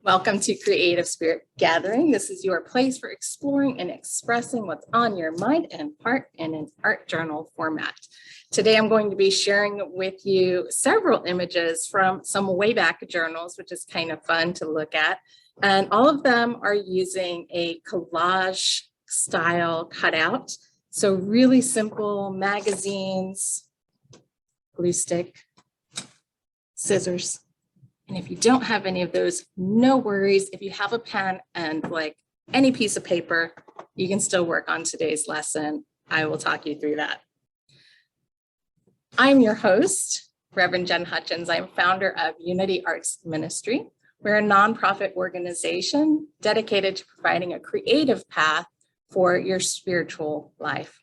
Welcome to Creative Spirit Gathering. This is your place for exploring and expressing what's on your mind and heart in an art journal format. Today, I'm going to be sharing with you several images from some way back journals, which is kind of fun to look at. And all of them are using a collage style cutout. So really simple magazines, glue stick, scissors. And if you don't have any of those, no worries. If you have a pen and like any piece of paper, you can still work on today's lesson. I will talk you through that. I'm your host, Reverend Jen Hutchins. I'm founder of Unity Arts Ministry. We're a nonprofit organization dedicated to providing a creative path for your spiritual life.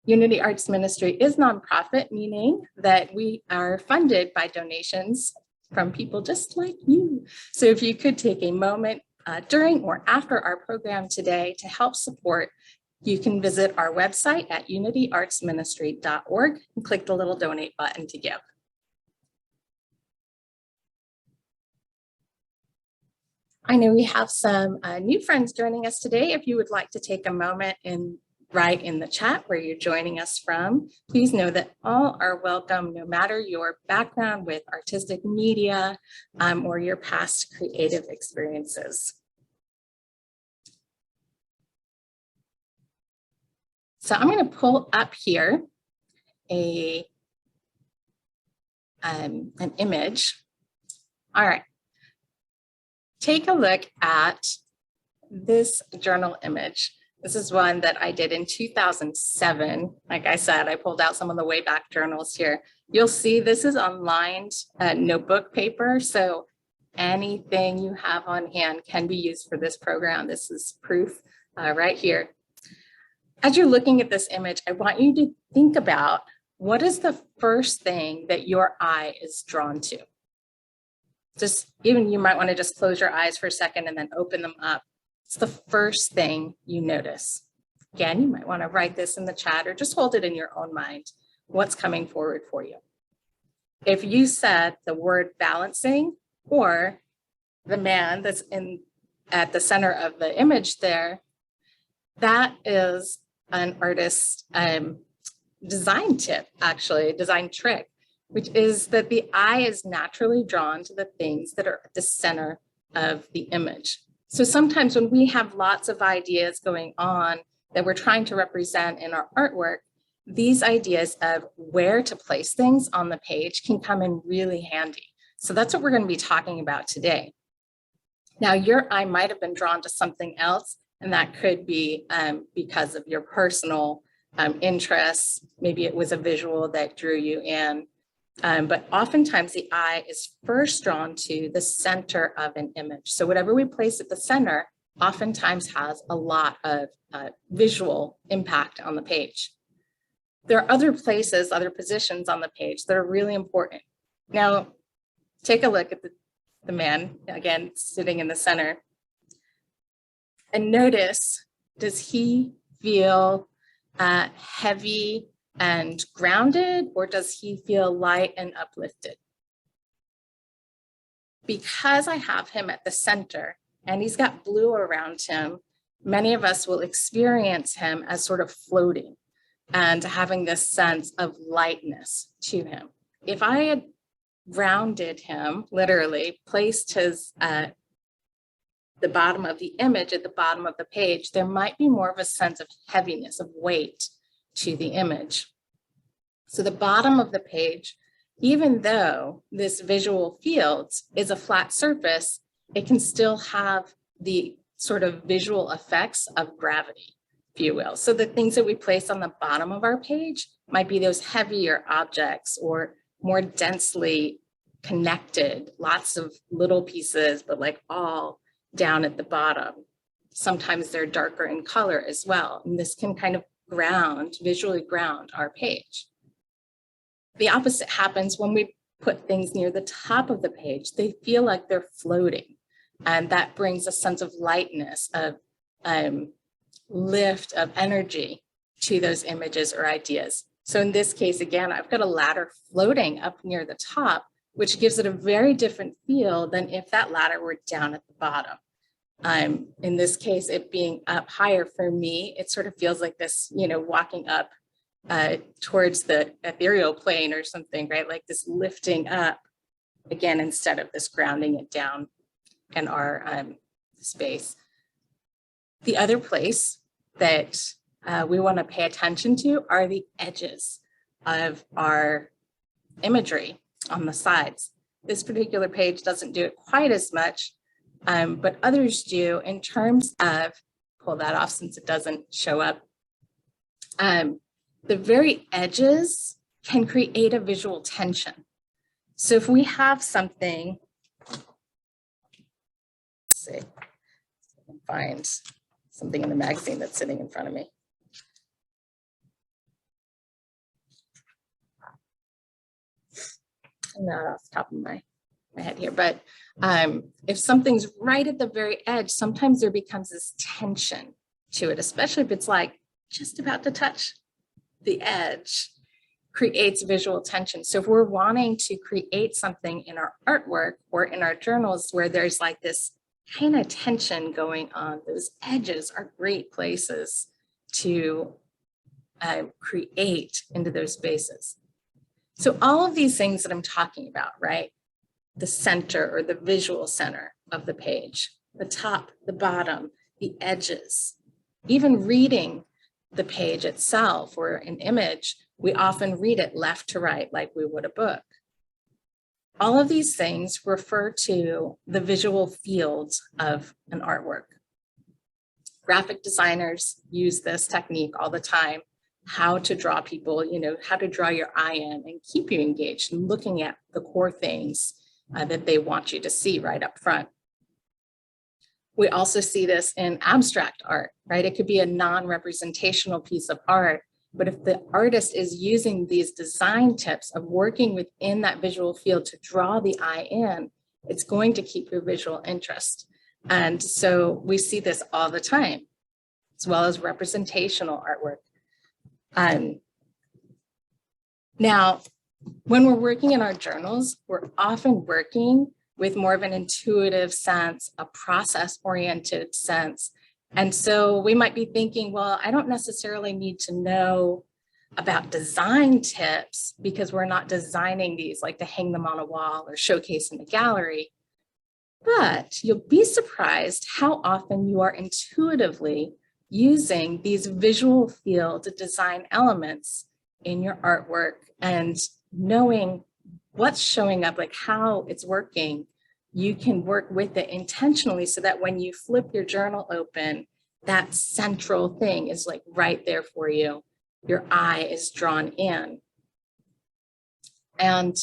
Unity Arts Ministry is nonprofit, meaning that we are funded by donations from people just like you. So if you could take a moment during or after our program today to help support, you can visit our website at unityartsministry.org and click the little donate button to give. I know we have some new friends joining us today. If you would like to take a moment and write in the chat where you're joining us from, please know that all are welcome, no matter your background with artistic media or your past creative experiences. So I'm going to pull up here an image. All right. Take a look at this journal image. This is one that I did in 2007. Like I said, I pulled out some of the way back journals here. You'll see this is on lined notebook paper. So anything you have on hand can be used for this program. This is proof right here. As you're looking at this image, I want you to think about what is the first thing that your eye is drawn to. Just even you might want to just close your eyes for a second and then open them up. It's the first thing you notice. Again, you might want to write this in the chat or just hold it in your own mind. What's coming forward for you? If you said the word balancing or the man that's at the center of the image there, that is an artist's design tip, actually, design trick, which is that the eye is naturally drawn to the things that are at the center of the image. So sometimes when we have lots of ideas going on that we're trying to represent in our artwork, these ideas of where to place things on the page can come in really handy. So that's what we're going to be talking about today. Now, your eye might have been drawn to something else, and that could be because of your personal interests. Maybe it was a visual that drew you in. But oftentimes the eye is first drawn to the center of an image. So whatever we place at the center oftentimes has a lot of visual impact on the page. There are other places, other positions on the page that are really important. Now, take a look at the man, again, sitting in the center. And notice, does he feel heavy and grounded, or does he feel light and uplifted? Because I have him at the center and he's got blue around him, many of us will experience him as sort of floating and having this sense of lightness to him. If I had rounded him, literally placed his the bottom of the image at the bottom of the page, there might be more of a sense of heaviness, of weight to the image. So the bottom of the page, even though this visual field is a flat surface, it can still have the sort of visual effects of gravity, if you will. So the things that we place on the bottom of our page might be those heavier objects or more densely connected, lots of little pieces, but like all down at the bottom. Sometimes they're darker in color as well. And this can kind of visually ground our page. The opposite happens when we put things near the top of the page. They feel like they're floating. And that brings a sense of lightness, of lift, of energy to those images or ideas. So in this case, again, I've got a ladder floating up near the top, which gives it a very different feel than if that ladder were down at the bottom. In this case, it being up higher for me, it sort of feels like this, walking up towards the ethereal plane or something, right? Like this lifting up again, instead of this grounding it down in our space. The other place that we want to pay attention to are the edges of our imagery on the sides. This particular page doesn't do it quite as much, but others do in terms of, pull that off since it doesn't show up. The very edges can create a visual tension. So if we have something, let's see, if I can find something in the magazine that's sitting in front of me. Not off the top of my head here, but if something's right at the very edge, sometimes there becomes this tension to it, especially if it's like just about to touch the edge, creates visual tension. So if we're wanting to create something in our artwork or in our journals where there's like this kind of tension going on, those edges are great places to create into those spaces. So all of these things that I'm talking about, right? The center or the visual center of the page, the top, the bottom, the edges, even reading the page itself or an image, we often read it left to right like we would a book. All of these things refer to the visual fields of an artwork. Graphic designers use this technique all the time, how to draw people, how to draw your eye in and keep you engaged and looking at the core things that they want you to see right up front. We also see this in abstract art, right? It could be a non-representational piece of art, but if the artist is using these design tips of working within that visual field to draw the eye in, it's going to keep your visual interest. And so we see this all the time, as well as representational artwork. Now, when we're working in our journals, we're often working with more of an intuitive sense, a process-oriented sense. And so we might be thinking, well, I don't necessarily need to know about design tips because we're not designing these like to hang them on a wall or showcase in a gallery. But you'll be surprised how often you are intuitively using these visual field design elements in your artwork and knowing what's showing up, like how it's working. You can work with it intentionally so that when you flip your journal open, that central thing is like right there for you. Your eye is drawn in. And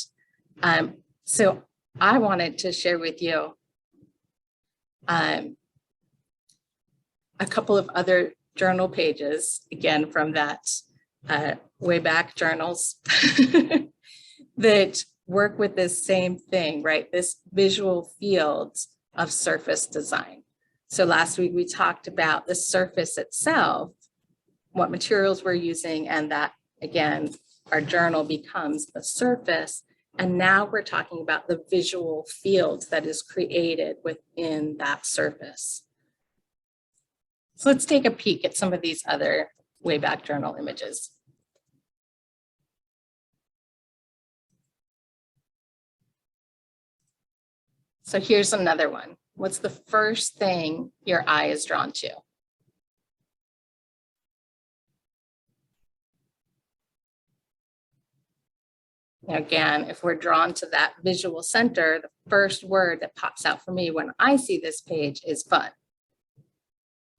so I wanted to share with you a couple of other journal pages, again, from that way back journals that work with this same thing, right? This visual field of surface design. So last week we talked about the surface itself, what materials we're using, and that, again, our journal becomes the surface. And now we're talking about the visual field that is created within that surface. So let's take a peek at some of these other Wayback Journal images. So here's another one. What's the first thing your eye is drawn to? Now again, if we're drawn to that visual center, the first word that pops out for me when I see this page is fun,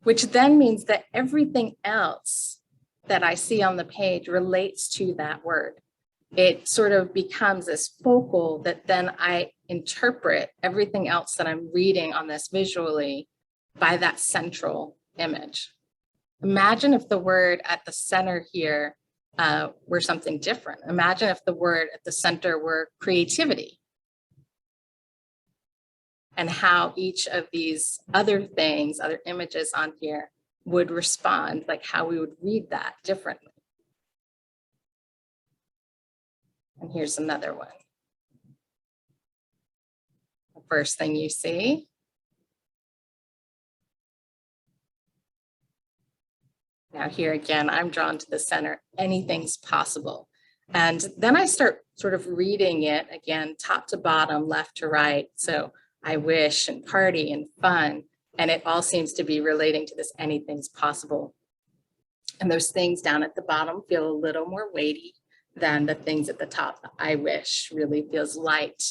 which then means that everything else that I see on the page relates to that word. It sort of becomes this focal that then I interpret everything else that I'm reading on this visually by that central image. Imagine if the word at the center here were something different. Imagine if the word at the center were creativity, and how each of these other things, other images on here would respond, like how we would read that differently. And here's another one. first thing you see? Now here again, I'm drawn to the center. Anything's possible. And then I start sort of reading it again, top to bottom, left to right. So I wish and party and fun. And it all seems to be relating to this anything's possible. And those things down at the bottom feel a little more weighty than the things at the top. The I wish really feels light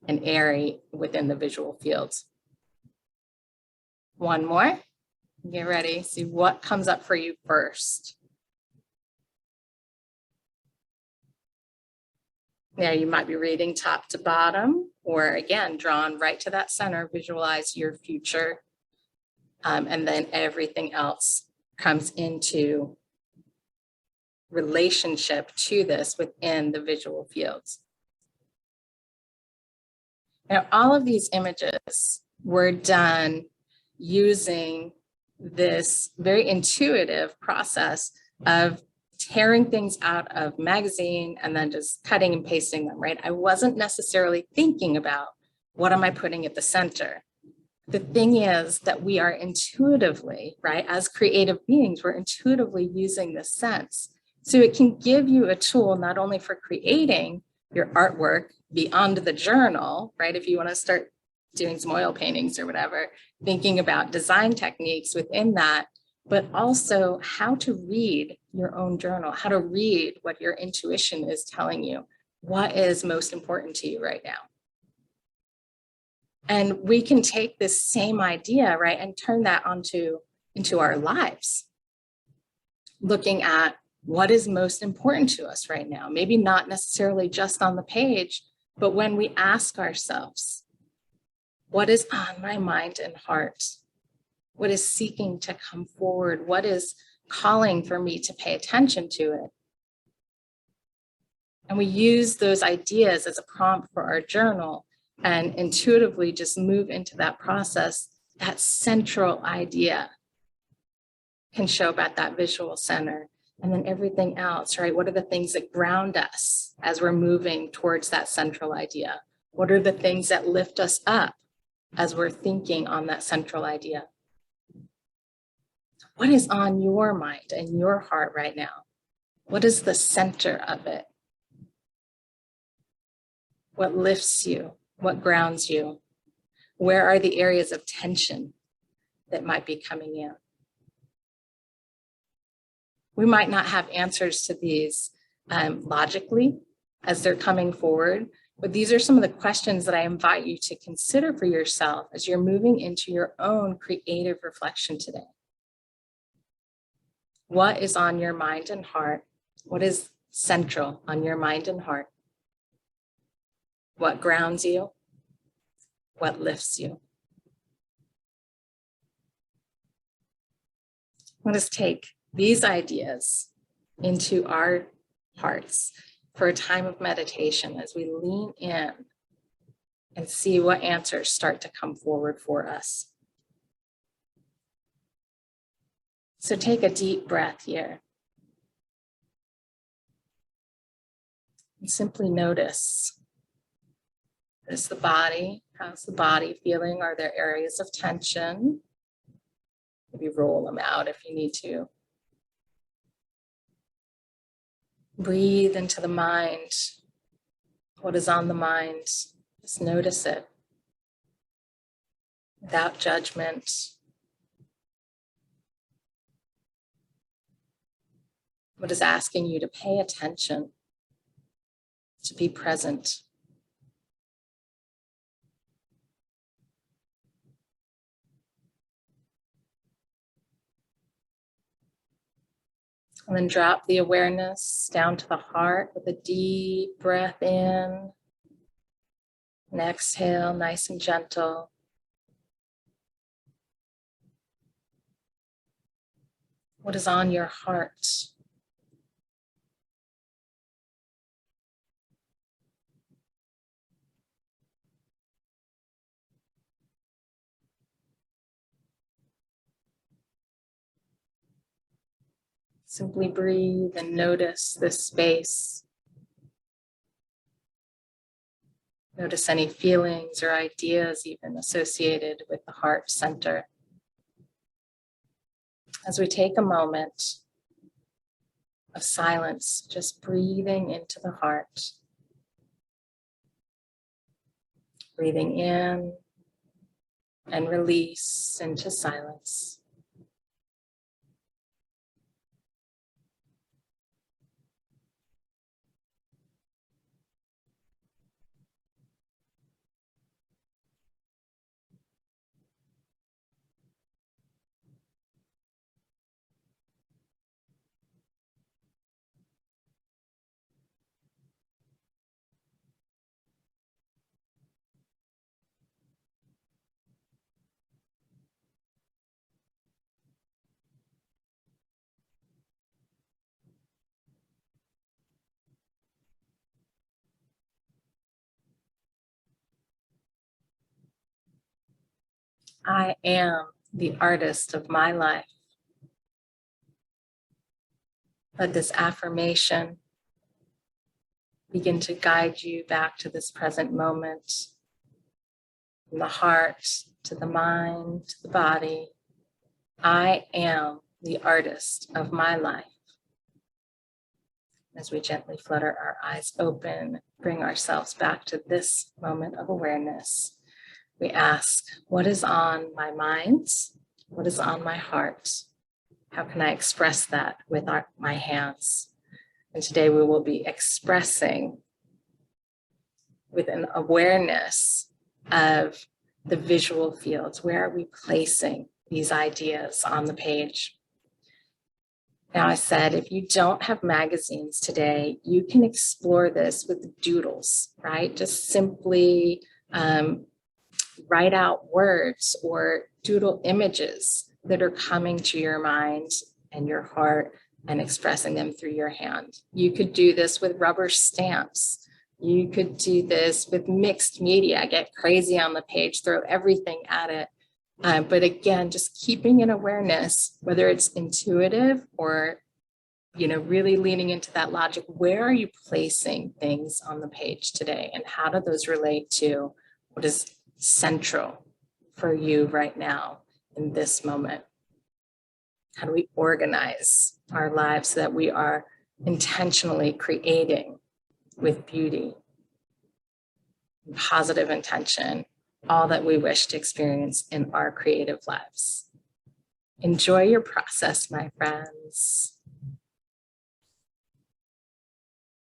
and airy within the visual fields. One more. Get ready. See what comes up for you first. Now you might be reading top to bottom, or again, drawn right to that center, visualize your future. And then everything else comes into relationship to this within the visual fields. Now, all of these images were done using this very intuitive process of tearing things out of magazine and then just cutting and pasting them, right? I wasn't necessarily thinking about what am I putting at the center. The thing is that we are intuitively, right? As creative beings, we're intuitively using this sense. So it can give you a tool not only for creating your artwork beyond the journal, right? If you want to start doing some oil paintings or whatever, thinking about design techniques within that, but also how to read your own journal, how to read what your intuition is telling you, what is most important to you right now. And we can take this same idea, right, and turn that into our lives, looking at what is most important to us right now. Maybe not necessarily just on the page, but when we ask ourselves, what is on my mind and heart? What is seeking to come forward? What is calling for me to pay attention to it? And we use those ideas as a prompt for our journal and intuitively just move into that process. That central idea can show up at that visual center. And then everything else, right? What are the things that ground us as we're moving towards that central idea? What are the things that lift us up as we're thinking on that central idea? What is on your mind and your heart right now? What is the center of it? What lifts you? What grounds you? Where are the areas of tension that might be coming in? We might not have answers to these logically as they're coming forward, but these are some of the questions that I invite you to consider for yourself as you're moving into your own creative reflection today. What is on your mind and heart? What is central on your mind and heart? What grounds you? What lifts you? Let us take these ideas into our hearts for a time of meditation as we lean in and see what answers start to come forward for us. So take a deep breath here and simply notice. Notice the body. How's the body feeling? Are there areas of tension? Maybe roll them out if you need to. Breathe into the mind. What is on the mind? Just notice it without judgment. What is asking you to pay attention, to be present. And then drop the awareness down to the heart with a deep breath in. And exhale, nice and gentle. What is on your heart? Simply breathe and notice this space. Notice any feelings or ideas even associated with the heart center. As we take a moment of silence, just breathing into the heart, breathing in and release into silence. I am the artist of my life. Let this affirmation begin to guide you back to this present moment, from the heart to the mind, to the body. I am the artist of my life. As we gently flutter our eyes open, bring ourselves back to this moment of awareness, we ask, what is on my mind? What is on my heart? How can I express that with my hands? And today we will be expressing with an awareness of the visual fields. Where are we placing these ideas on the page? Now, I said, if you don't have magazines today, you can explore this with doodles, right? Just simply write out words or doodle images that are coming to your mind and your heart and expressing them through your hand. You could do this with rubber stamps. You could do this with mixed media, get crazy on the page, throw everything at it. But again, just keeping an awareness, whether it's intuitive or, really leaning into that logic. Where are you placing things on the page today? And how do those relate to what is central for you right now in this moment? How do we organize our lives so that we are intentionally creating with beauty, positive intention, all that we wish to experience in our creative lives? Enjoy your process, my friends.